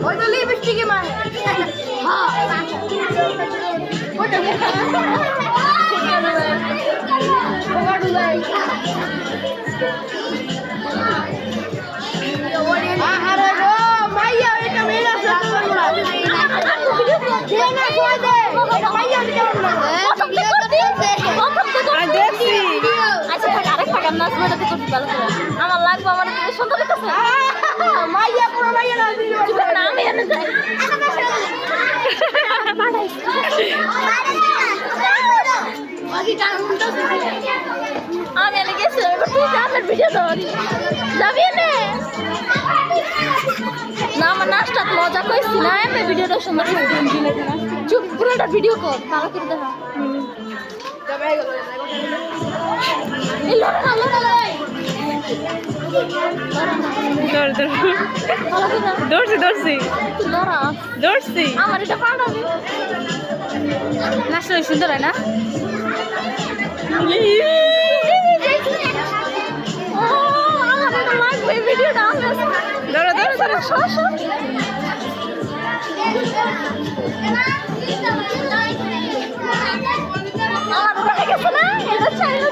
ওই তো লিপস্টিক মানে আমার লাগবে আমার সুন্দর মাইয়া পুরো মাইয়া আমি এনে গেছি ভিডিও যাবি না আমার নাচটা মজা করছি না এমনি ভিডিওটা সুন্দর চুপ পুরোটা ভিডিও কর তারা করে দেখা আমার এটা পাঠাবি নাচটা সুন্দর হয় না লাগবে ভিডিওটা আমার গেছে না এটা চাইলে